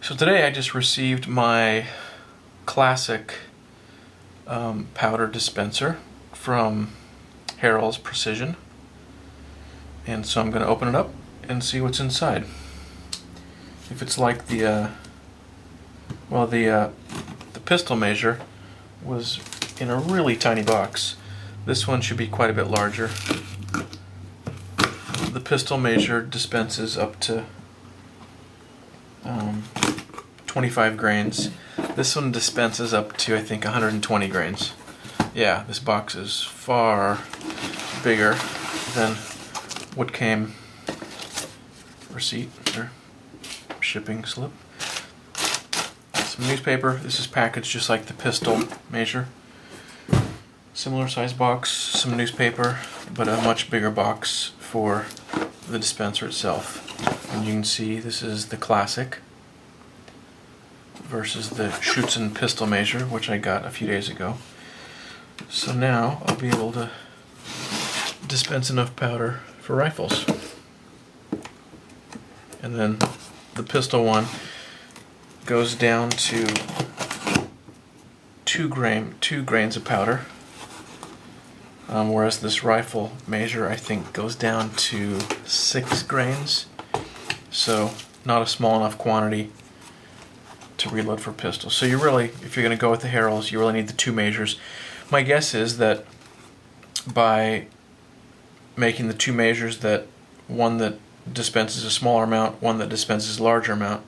So today I just received my classic powder dispenser from Harrell's Precision, and so I'm going to open it up and see what's inside. If it's like the pistol measure was in a really tiny box. This one should be quite a bit larger. The pistol measure dispenses up to 25 grains. This one dispenses up to, I think, 120 grains. Yeah, this box is far bigger than what came receipt or shipping slip. Some newspaper. This is packaged just like the pistol measure. Similar size box, some newspaper, but a much bigger box for the dispenser itself. And you can see this is the classic versus the Schützen pistol measure, which I got a few days ago. So now I'll be able to dispense enough powder for rifles. And then the pistol one goes down to 2 grains of powder, whereas this rifle measure I think goes down to 6 grains. So not a small enough quantity to reload for pistols. So you really, if you're going to go with the Harrells, you really need the 2 measures. My guess is that by making the 2 measures, that one that dispenses a smaller amount, one that dispenses a larger amount,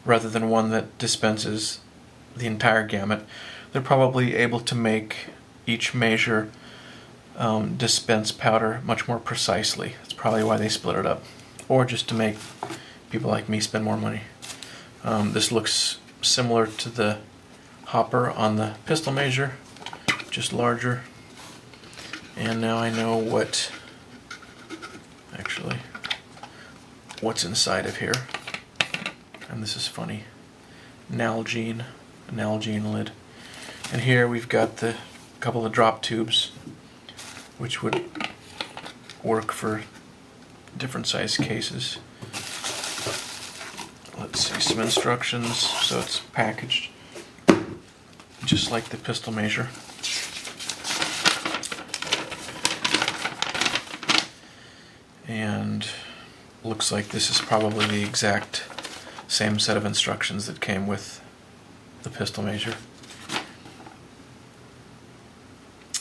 rather than one that dispenses the entire gamut, they're probably able to make each measure dispense powder much more precisely. That's probably why they split it up. Or just to make people like me spend more money. This looks similar to the hopper on the pistol measure, just larger. And now I know what's inside of here. And this is funny. Nalgene lid. And here we've got the couple of drop tubes, which would work for different size cases. Let's see, some instructions. So it's packaged just like the pistol measure. And looks like this is probably the exact same set of instructions that came with the pistol measure.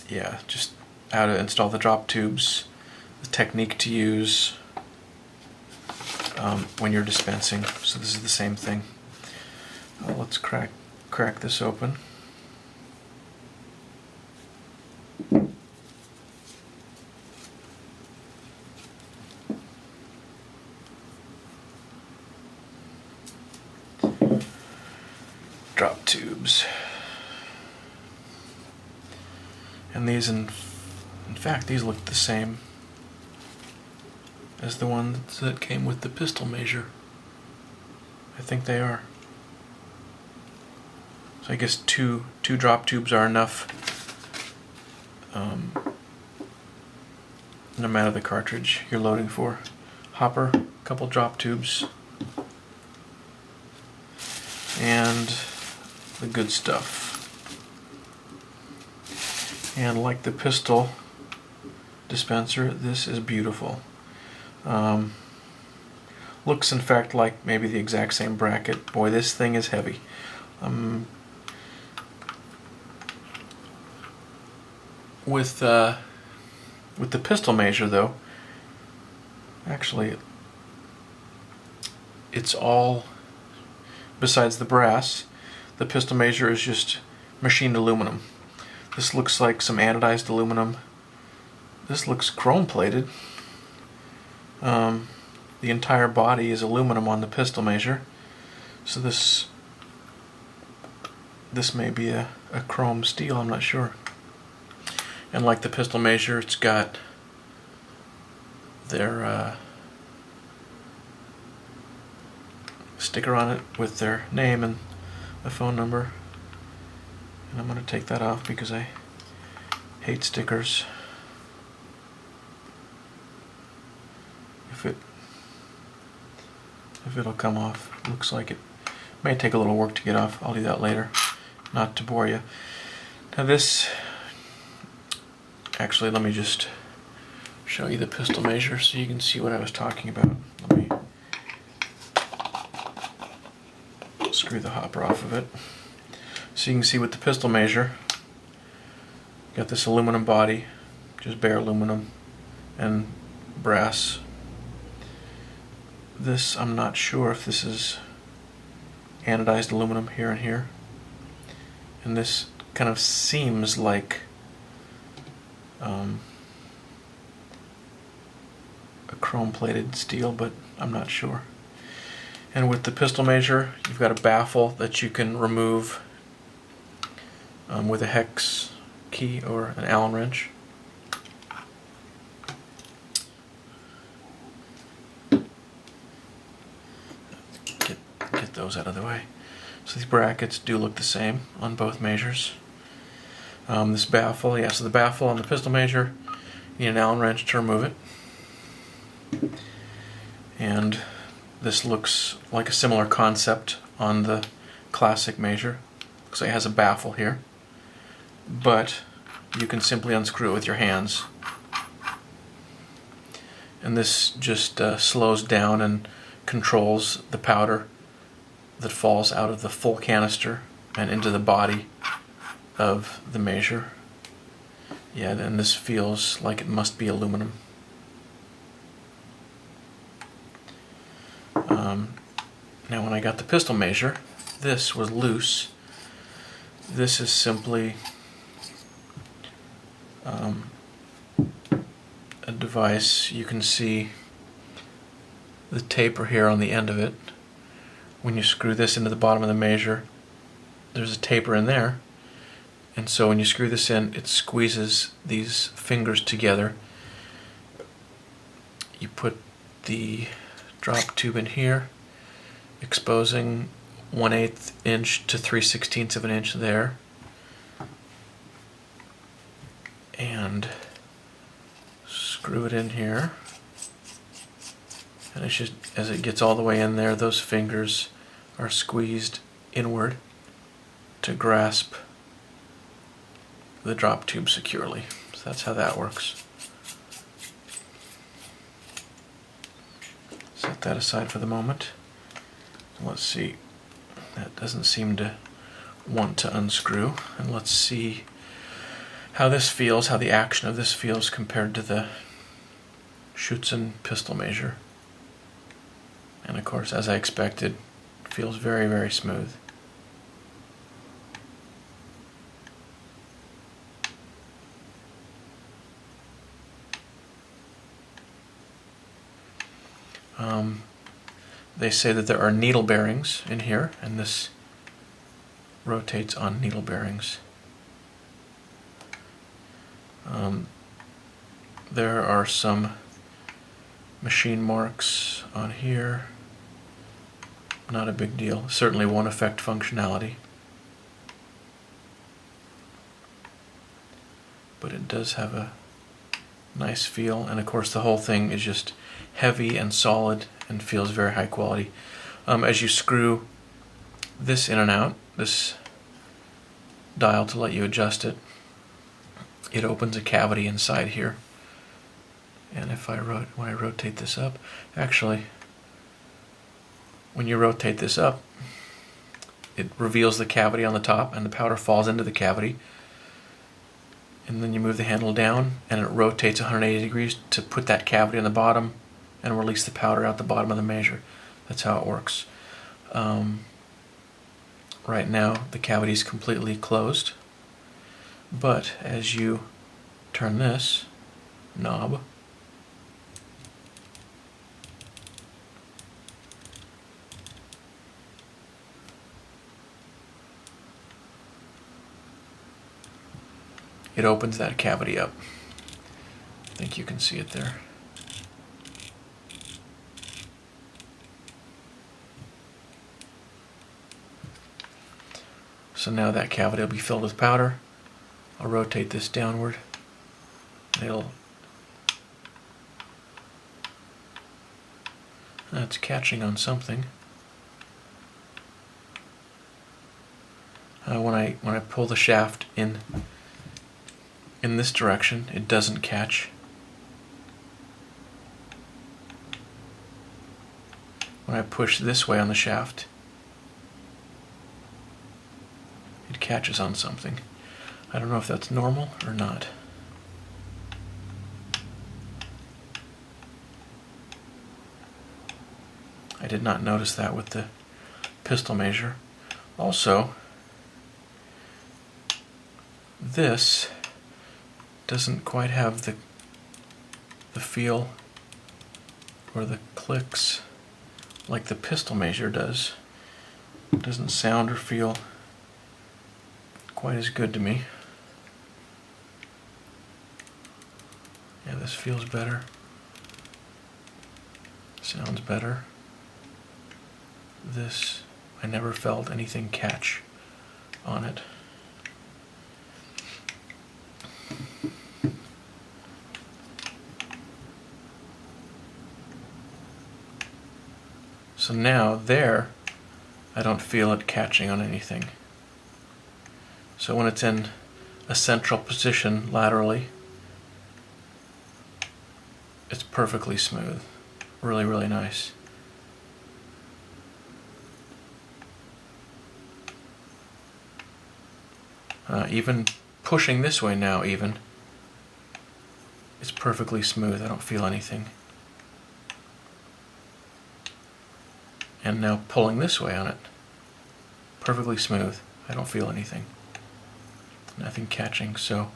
Yeah, just how to install the drop tubes, the technique to use when you're dispensing. So this is the same thing. Let's crack this open. Drop tubes. And these, in fact, these look the same as the ones that came with the pistol measure. I think they are. So I guess two drop tubes are enough, no matter the cartridge you're loading for. Hopper, couple drop tubes, and the good stuff. And like the pistol dispenser, this is beautiful. Looks in fact like maybe the exact same bracket. Boy, this thing is heavy. With the pistol measure though, actually it's all, besides the brass, the pistol measure is just machined aluminum. This looks like some anodized aluminum. This looks chrome plated. The entire body is aluminum on the pistol measure. So this may be a chrome steel, I'm not sure. And like the pistol measure, it's got their sticker on it with their name and a phone number. And I'm going to take that off because I hate stickers. If it'll come off, looks like it May take a little work to get off. I'll do that later, not to bore you. Now this, actually let me just show you the pistol measure so you can see what I was talking about. Let me screw the hopper off of it. So you can see with the pistol measure, got this aluminum body, just bare aluminum and brass. This, I'm not sure if this is anodized aluminum here and here. And this kind of seems like a chrome-plated steel, but I'm not sure. And with the pistol measure, you've got a baffle that you can remove with a hex key or an Allen wrench. Get those out of the way. So these brackets do look the same on both measures. This baffle, yeah, so the baffle on the pistol measure, you need an Allen wrench to remove it. And this looks like a similar concept on the classic measure. Looks like it has a baffle here. But you can simply unscrew it with your hands. And this just slows down and controls the powder that falls out of the full canister and into the body of the measure. Yeah, and this feels like it must be aluminum. Now when I got the pistol measure, this was loose. This is simply a device. You can see the taper here on the end of it. When you screw this into the bottom of the measure, there's a taper in there, and so when you screw this in, it squeezes these fingers together. You put the drop tube in here, exposing 1/8 inch to 3/16 of an inch there, and screw it in here. And it's just, as it gets all the way in there, those fingers are squeezed inward to grasp the drop tube securely. So that's how that works. Set that aside for the moment. Let's see. That doesn't seem to want to unscrew. And let's see how this feels, how the action of this feels compared to the Schutzen pistol measure. And of course, as I expected, it feels very, very smooth. They say that there are needle bearings in here, and this rotates on needle bearings. There are some machine marks on here. Not a big deal. Certainly won't affect functionality. But it does have a nice feel, and of course the whole thing is just heavy and solid and feels very high quality. As you screw this in and out, this dial to let you adjust it, it opens a cavity inside here. And if when I rotate this up, actually, when you rotate this up, it reveals the cavity on the top and the powder falls into the cavity. And then you move the handle down and it rotates 180 degrees to put that cavity on the bottom and release the powder out the bottom of the measure. That's how it works. Right now the cavity is completely closed, but as you turn this knob, it opens that cavity up. I think you can see it there. So now that cavity will be filled with powder. I'll rotate this downward. That's catching on something. When I pull the shaft in this direction, it doesn't catch. When I push this way on the shaft, it catches on something. I don't know if that's normal or not. I did not notice that with the pistol measure. Also, this doesn't quite have the feel or the clicks like the pistol measure does. It doesn't sound or feel quite as good to me. Yeah, this feels better. Sounds better. This, I never felt anything catch on it. So now there, I don't feel it catching on anything. So when it's in a central position laterally, it's perfectly smooth. Really, really nice. Even pushing this way now, it's perfectly smooth. I don't feel anything. And now pulling this way on it, perfectly smooth. I don't feel anything. Nothing catching, so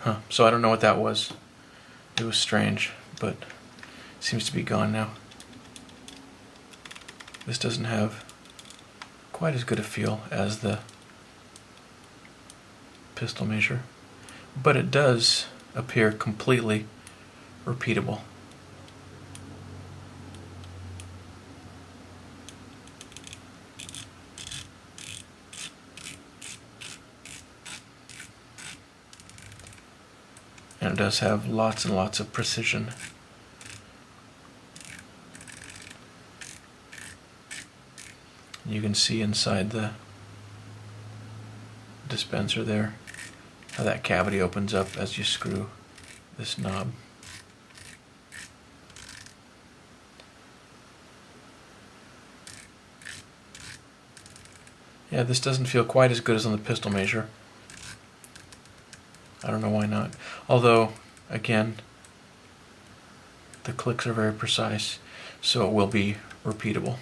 I don't know what that was. It was strange, but it seems to be gone now. This doesn't have quite as good a feel as the pistol measure, but it does appear completely repeatable. And it does have lots and lots of precision. You can see inside the dispenser there how that cavity opens up as you screw this knob. Yeah, this doesn't feel quite as good as on the pistol measure. I don't know why not. Although, again, the clicks are very precise, so it will be repeatable.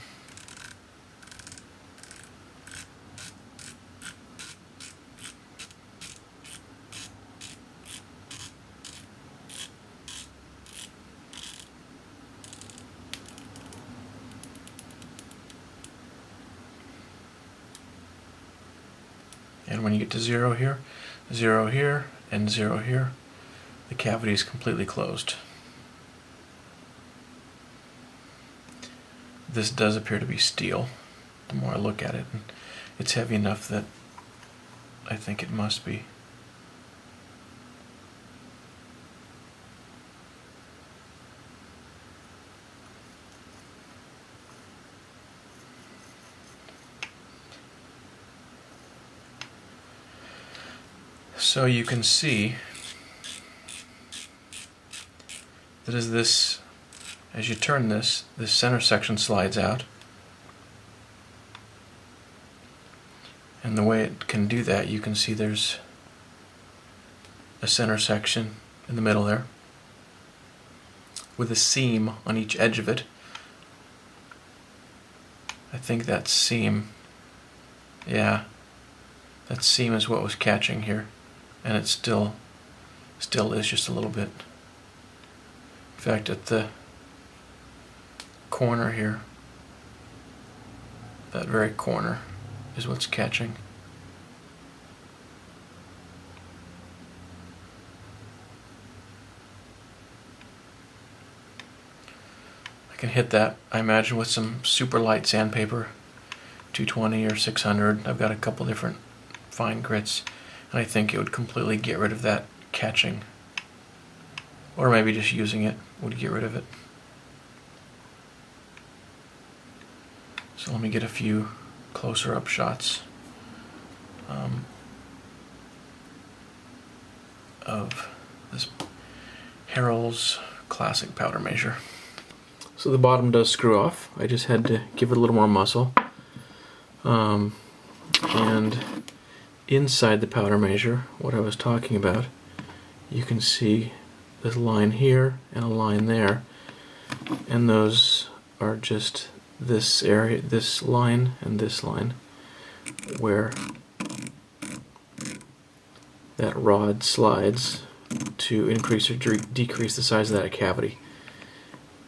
And when you get to 0 here, and 0 here, the cavity is completely closed. This does appear to be steel, the more I look at it. And it's heavy enough that I think it must be. So you can see that as you turn this center section slides out. And the way it can do that, you can see there's a center section in the middle there with a seam on each edge of it. I think that seam, yeah, that seam is what was catching here, and it still is just a little bit. In fact, at the corner here, that very corner is what's catching. I can hit that, I imagine, with some super light sandpaper, 220 or 600. I've got a couple different fine grits, and I think it would completely get rid of that catching. Or maybe just using it would get rid of it. So let me get a few closer up shots of this Harrell's classic powder measure. So the bottom does screw off. I just had to give it a little more muscle. And inside the powder measure, what I was talking about, you can see this line here and a line there, and those are just this area, this line and this line, where that rod slides to increase or decrease the size of that cavity.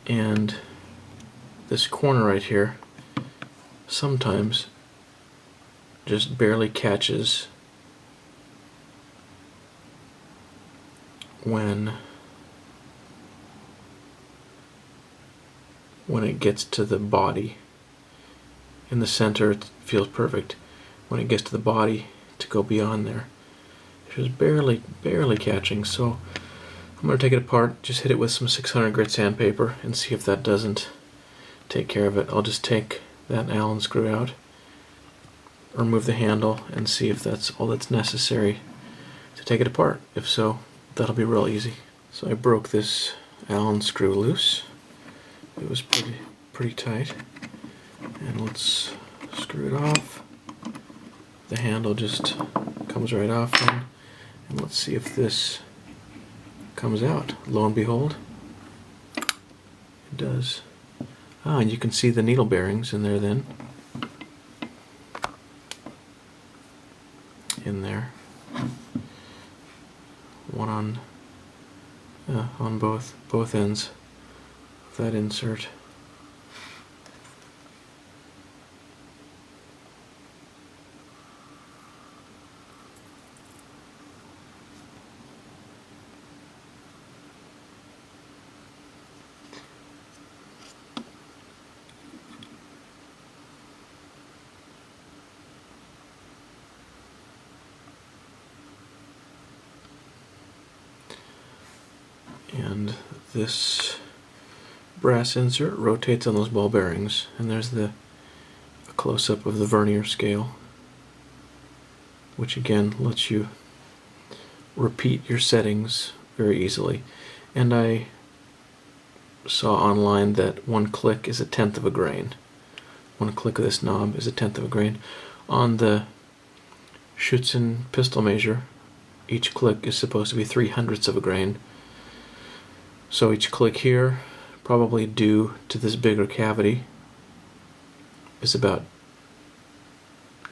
And this corner right here sometimes just barely catches when it gets to the body. In the center it feels perfect. When it gets to the body, to go beyond there, it's just barely catching. So I'm going to take it apart, just hit it with some 600 grit sandpaper and see if that doesn't take care of it. I'll just take that Allen screw out, remove the handle, and see if that's all that's necessary to take it apart. If so, that'll be real easy. So I broke this Allen screw loose. It was pretty tight. And let's screw it off. The handle just comes right off then. And let's see if this comes out. Lo and behold, it does. Ah, and you can see the needle bearings in there then. In there. One on both ends of that insert. And this brass insert rotates on those ball bearings, and there's a close-up of the vernier scale, which again lets you repeat your settings very easily. And I saw online that one click is 1/10 of a grain. One click of this knob is 1/10 of a grain. On the Schützen pistol measure, each click is supposed to be 3/100ths of a grain. So each click here, probably due to this bigger cavity, is about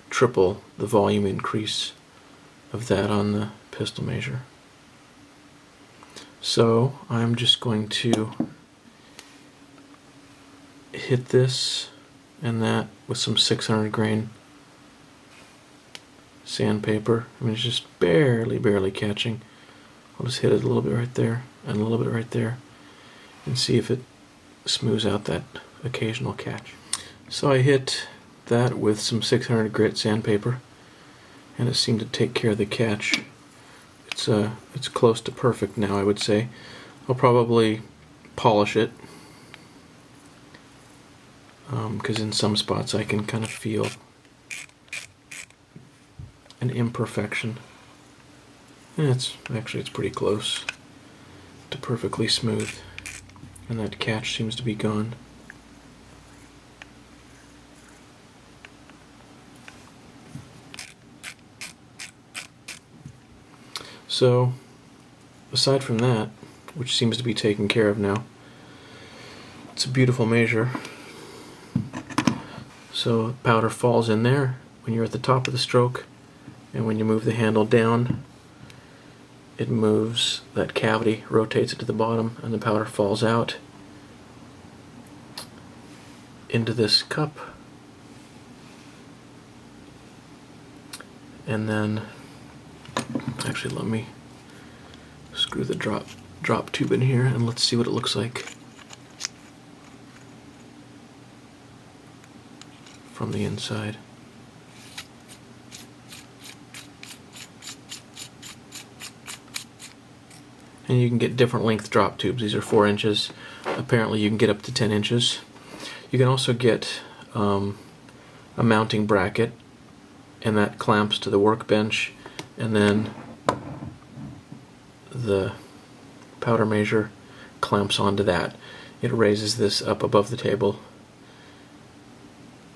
triple the volume increase of that on the pistol measure. So I'm just going to hit this and that with some 600 grain sandpaper. I mean, it's just barely catching. I'll just hit it a little bit right there and a little bit right there and see if it smooths out that occasional catch. So I hit that with some 600 grit sandpaper and it seemed to take care of the catch. It's close to perfect now, I would say. I'll probably polish it because in some spots I can kind of feel an imperfection. And it's pretty close to perfectly smooth, and that catch seems to be gone. So aside from that, which seems to be taken care of now, it's a beautiful measure. So powder falls in there when you're at the top of the stroke, and when you move the handle down, it moves that cavity, rotates it to the bottom, and the powder falls out into this cup. And then, actually, let me screw the drop tube in here and let's see what it looks like from the inside. And you can get different length drop tubes. These are 4 inches. Apparently you can get up to 10 inches. You can also get a mounting bracket, and that clamps to the workbench, and then the powder measure clamps onto that. It raises this up above the table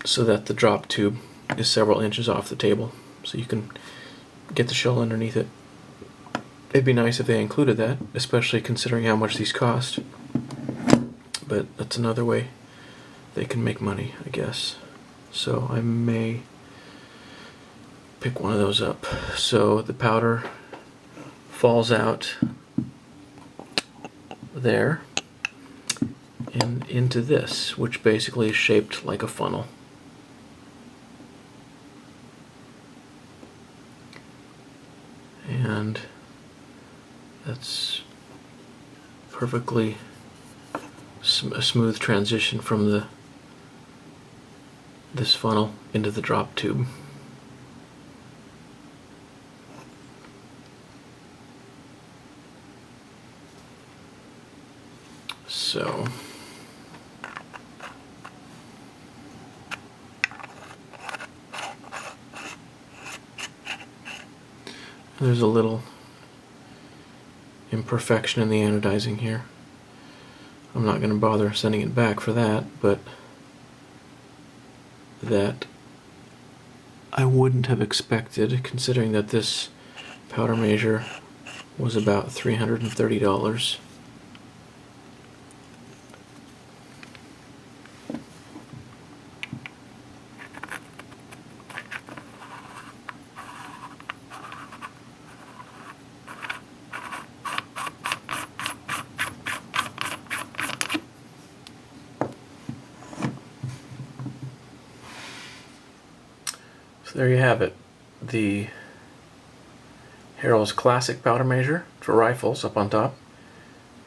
so that the drop tube is several inches off the table, so you can get the shell underneath it. It'd be nice if they included that, especially considering how much these cost, but that's another way they can make money, I guess. So I may pick one of those up. So the powder falls out there and into this, which basically is shaped like a funnel. And that's perfectly a smooth transition from this funnel into the drop tube. So there's a little imperfection in the anodizing here. I'm not going to bother sending it back for that, but that I wouldn't have expected, considering that this powder measure was about $330. So there you have it, the Harrell's classic powder measure for rifles up on top,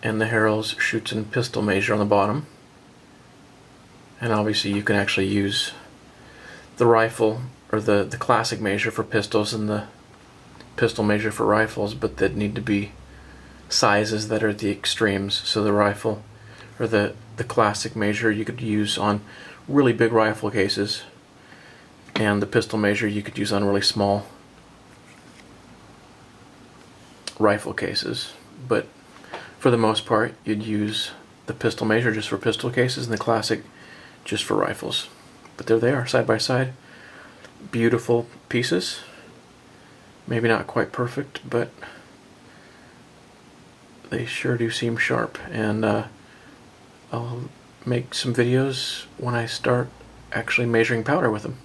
and the Harrell's shoots and pistol measure on the bottom. And obviously you can actually use the rifle, or the classic measure for pistols and the pistol measure for rifles, but that need to be sizes that are at the extremes. So the rifle, or the classic measure, you could use on really big rifle cases, and the pistol measure you could use on really small rifle cases. But for the most part, you'd use the pistol measure just for pistol cases and the classic just for rifles. But there they are, side by side. Beautiful pieces. Maybe not quite perfect, but they sure do seem sharp. And I'll make some videos when I start actually measuring powder with them.